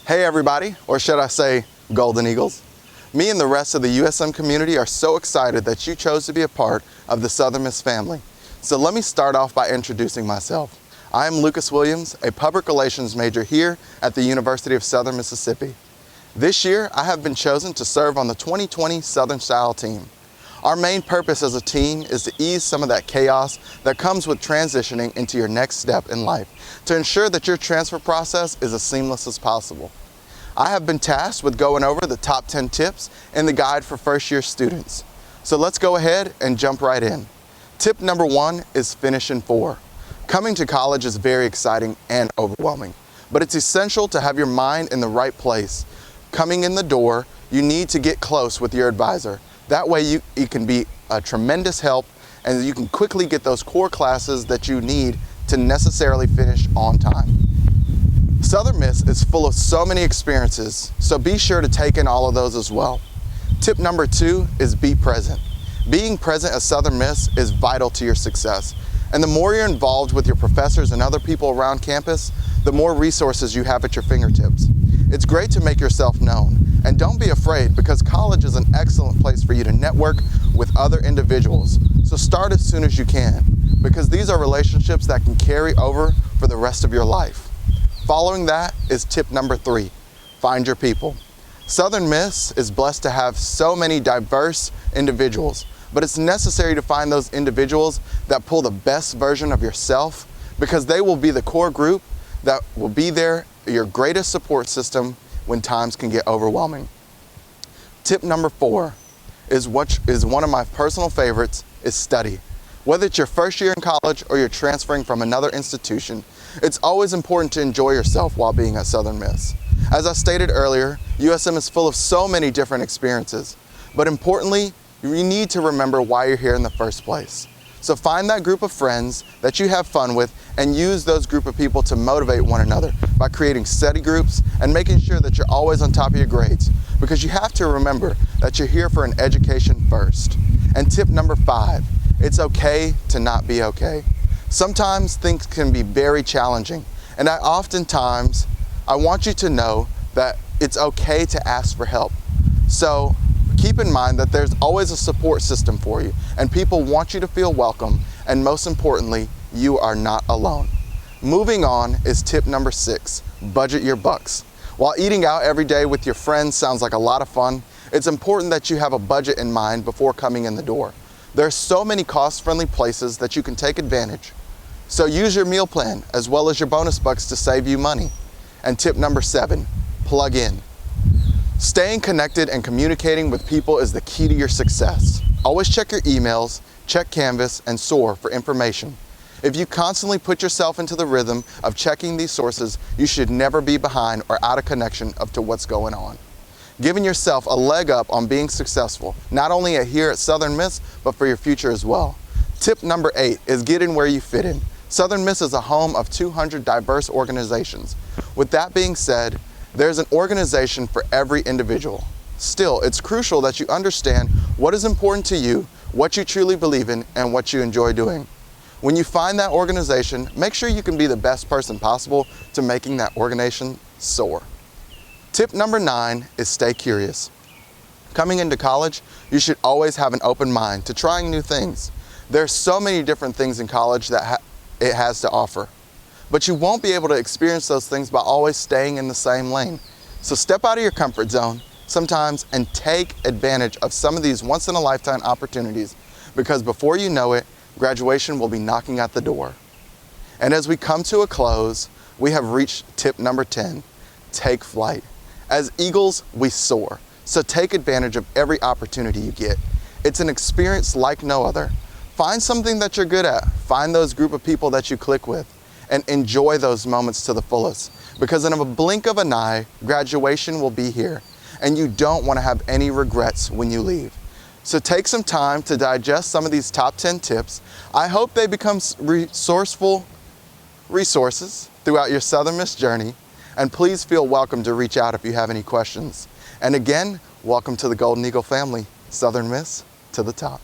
Hey everybody, or should I say Golden Eagles? Me and the rest of the USM community are so excited that you chose to be a part of the Southern Miss family. So let me start off by introducing myself. I am Lucas Williams, a public relations major here at the University of Southern Mississippi. This year, I have been chosen to serve on the 2020 Southern Style team. Our main purpose as a team is to ease some of that chaos that comes with transitioning into your next step in life to ensure that your transfer process is as seamless as possible. I have been tasked with going over the top 10 tips in the guide for first-year students. So let's go ahead and jump right in. Tip number 1 is finish in 4. Coming to college is very exciting and overwhelming, but it's essential to have your mind in the right place. Coming in the door, you need to get close with your advisor. That way you can be a tremendous help and you can quickly get those core classes that you need to necessarily finish on time. Southern Miss is full of so many experiences, so be sure to take in all of those as well. Tip number 2 is be present. Being present at Southern Miss is vital to your success. And the more you're involved with your professors and other people around campus, the more resources you have at your fingertips. It's great to make yourself known, and don't be afraid because college is an excellent place for you to network with other individuals. So start as soon as you can, because these are relationships that can carry over for the rest of your life. Following that is tip number 3, find your people. Southern Miss is blessed to have so many diverse individuals, but it's necessary to find those individuals that pull the best version of yourself because they will be the core group that will be there, your greatest support system when times can get overwhelming. Tip number 4 is one of my personal favorites, is study. Whether it's your first year in college or you're transferring from another institution, it's always important to enjoy yourself while being at Southern Miss. As I stated earlier, USM is full of so many different experiences, but importantly, you need to remember why you're here in the first place. So find that group of friends that you have fun with and use those group of people to motivate one another by creating study groups and making sure that you're always on top of your grades, because you have to remember that you're here for an education first. And tip number 5, it's okay to not be okay. Sometimes things can be very challenging, and I want you to know that it's okay to ask for help. So keep in mind that there's always a support system for you, and people want you to feel welcome, and most importantly, you are not alone. Moving on is tip number 6, budget your bucks. While eating out every day with your friends sounds like a lot of fun, it's important that you have a budget in mind before coming in the door. There are so many cost-friendly places that you can take advantage. So use your meal plan as well as your bonus bucks to save you money. And tip number 7, plug in. Staying connected and communicating with people is the key to your success. Always check your emails, check Canvas, and SOAR for information. If you constantly put yourself into the rhythm of checking these sources, you should never be behind or out of connection to what's going on. Giving yourself a leg up on being successful, not only here at Southern Miss, but for your future as well. Tip number 8 is get in where you fit in. Southern Miss is a home of 200 diverse organizations. With that being said, there's an organization for every individual. Still, it's crucial that you understand what is important to you, what you truly believe in, and what you enjoy doing. When you find that organization, make sure you can be the best person possible to making that organization soar. Tip number 9 is stay curious. Coming into college, you should always have an open mind to trying new things. There are so many different things in college that it has to offer. But you won't be able to experience those things by always staying in the same lane. So step out of your comfort zone sometimes and take advantage of some of these once-in-a-lifetime opportunities, because before you know it, graduation will be knocking at the door. And as we come to a close, we have reached tip number 10, take flight. As eagles, we soar. So take advantage of every opportunity you get. It's an experience like no other. Find something that you're good at. Find those group of people that you click with, and enjoy those moments to the fullest, because in a blink of an eye, graduation will be here, and you don't want to have any regrets when you leave. So take some time to digest some of these top 10 tips. I hope they become resourceful resources throughout your Southern Miss journey, and please feel welcome to reach out if you have any questions. And again, welcome to the Golden Eagle family. Southern Miss to the top.